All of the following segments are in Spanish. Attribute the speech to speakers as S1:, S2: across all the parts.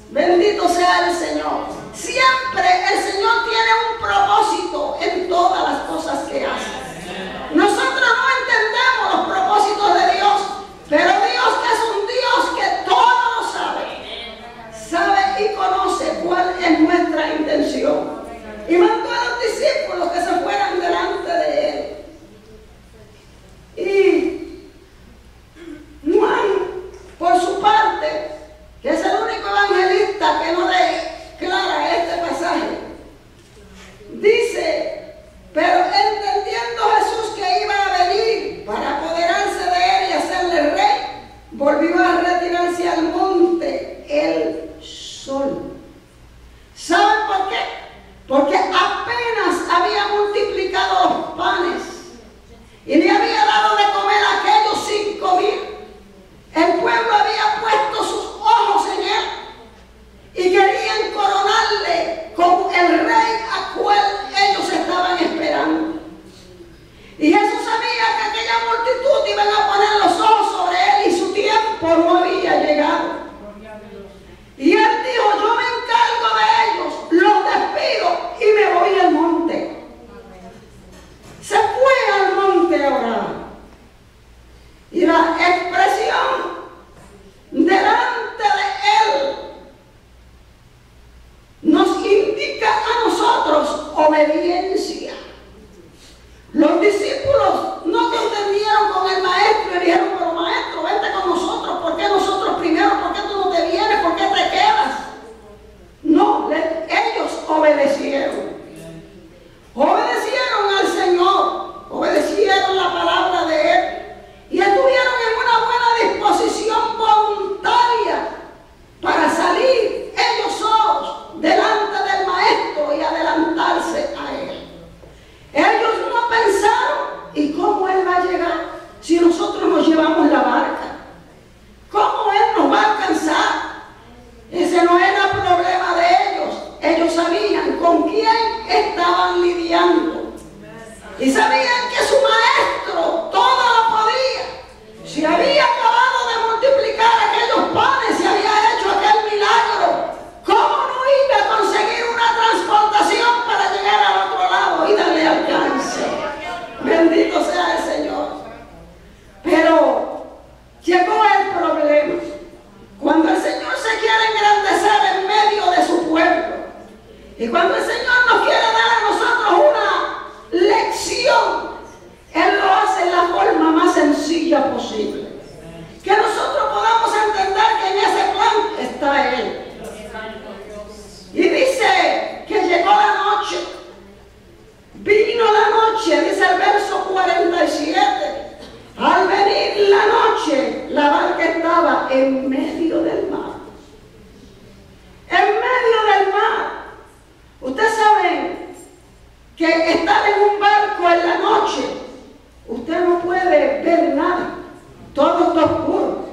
S1: Bendito sea el Señor. Siempre el Señor tiene un propósito en todas las cosas que hace. Nosotros no entendemos los propósitos de Dios, pero Dios, que es un Dios que todo lo sabe y conoce cuál es nuestra intención. Y mandó a los discípulos que se fueran delante de Él. Y Juan, por su parte, que es el único evangelista que no declara este pasaje, dice: pero entendiendo Jesús que iba a venir para apoderarse de él y hacerle rey, volvió a retirarse al monte él solo. ¿Saben por qué? Porque apenas había multiplicado los panes y le había dado de comer a aquellos 5,000. El pueblo había puesto sus ojos en él y querían coronarle como el rey a cual ellos estaban esperando. Y Jesús sabía que aquella multitud iban a poner los ojos sobre él y su tiempo no había llegado. Y él dijo: yo me encargo de ellos, los despido y me voy al monte. Se fue al monte a orar. Y la expresión delante de él nos indica a nosotros obediencia. Los discípulos no contendieron con el maestro y dijeron: pero maestro, vente con nosotros. ¿Por qué nosotros primero? ¿Por qué tú no te vienes? ¿Por qué te quedas? No, ellos obedecieron. Obedecieron al Señor, obedecieron la palabra de Él y estuvieron en una buena disposición voluntaria para salir ellos solos delante del Maestro y adelantarse a Él. Ellos no pensaron: ¿y cómo Él va a llegar si nosotros nos llevamos la barca? ¿Cómo Él nos va a alcanzar? Ese no era problema de ellos. Ellos sabían con quién estaban lidiando y sabían que su maestro todo lo podía. Si había acabado de multiplicar aquellos panes, si había hecho aquel milagro, ¿cómo no iba a conseguir una transportación para llegar al otro lado y darle alcance? Bendito sea el Señor. Pero llegó el problema. Cuando el Señor se quiere engrandecer en medio de su pueblo, y cuando el Señor nos quiere dar a nosotros una lección, Él lo hace en la forma más sencilla posible. Que nosotros podamos entender que en ese plan está Él. Y dice que llegó la noche. Vino la noche, dice el verso 47. Al venir la noche, la barca estaba en medio del mar. En medio del mar. Ustedes saben que estar en un barco en la noche, usted no puede ver nada. Todo está oscuro.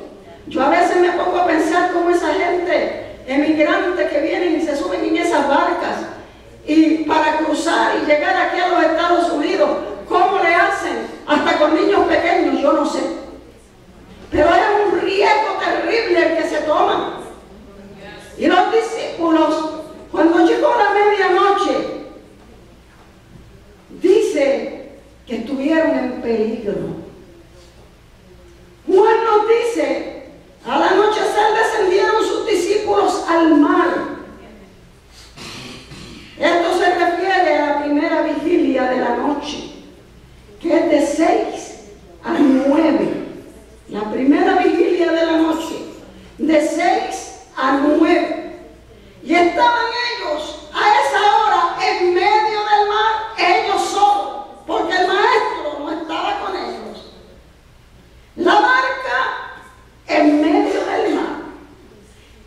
S1: Yo a veces me pongo a pensar cómo esa gente emigrante que vienen y se suben en esas barcas y para cruzar y llegar aquí a los Estados Unidos, ¿cómo le hacen? Hasta con niños pequeños, yo no sé. Pero es un riesgo terrible el que se toma. Y los discípulos, cuando llegó la medianoche, dice que estuvieron en peligro. Juan nos dice: al anochecer descendieron sus discípulos al mar. Esto se refiere a la primera vigilia de la noche, que es de 6 a 9. La primera vigilia de la noche, de 6 a 9. Y estaban ellos a esa hora en medio del mar, ellos solos, porque el maestro no estaba con ellos. La barca en medio del mar.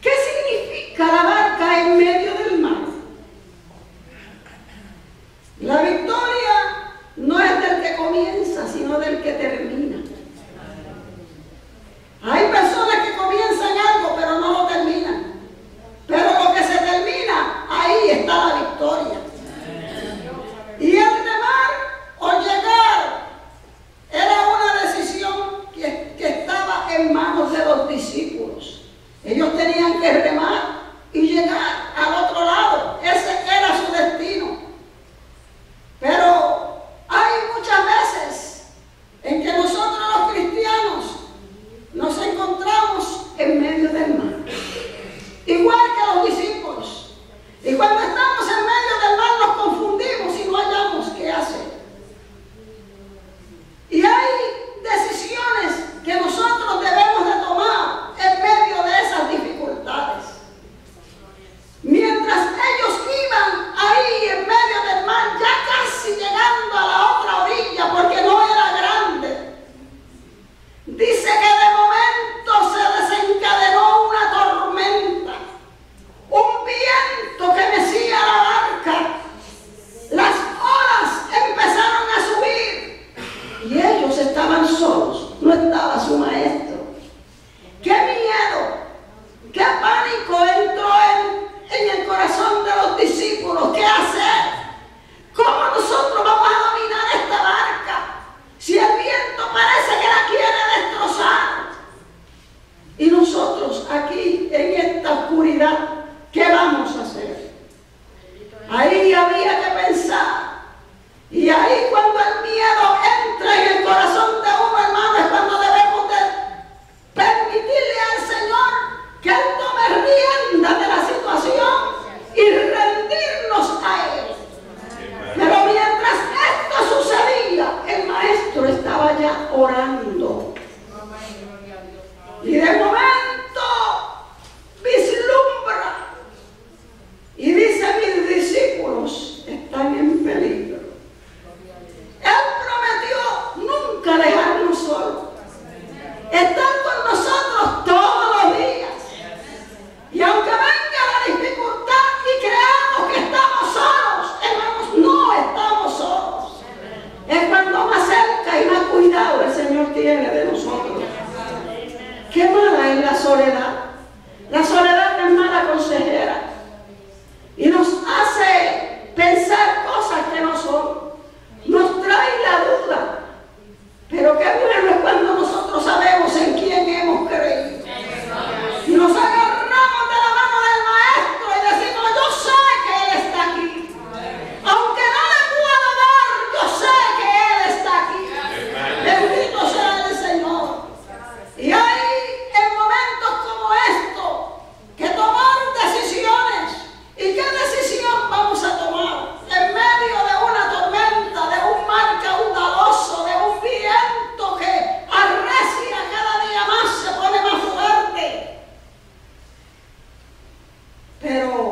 S1: ¿Qué significa la barca en medio del mar? La victoria no es del que comienza, sino del que termina. Hay personas que comienzan algo pero no lo terminan. oscuridad, ¿qué vamos a hacer? Ahí había que pensar. Y ahí cuando el miedo entra en el corazón de uno, hermano, es cuando debemos de permitirle al Señor que Él tome rienda de la situación y rendirnos a Él. Pero mientras esto sucedía, el maestro estaba ya orando. Y de momento vislumbra y dice: mis discípulos están en peligro. Él prometió nunca dejarnos solos, estar con nosotros todos los días. Y aunque venga la dificultad y creamos que estamos solos, hermanos, no estamos solos. Es cuando más cerca y más cuidado el Señor tiene de nosotros. Qué mala es la soledad. La soledad es mala consejera y nos hace pensar cosas que no son. Nos trae la duda. Pero qué bueno es cuando nosotros sabemos en quién hemos creído. Y nos agarramos de la mano del Maestro y decimos: yo sé que Él está aquí. Aunque no le puedo dar, yo sé que Él está aquí. Bendito sea el Señor. Y hay en momentos como estos que tomar decisiones. ¿Y qué decisión vamos a tomar? En medio de una tormenta, de un mar caudaloso, de un viento que arrecia cada día más, se pone más fuerte. Pero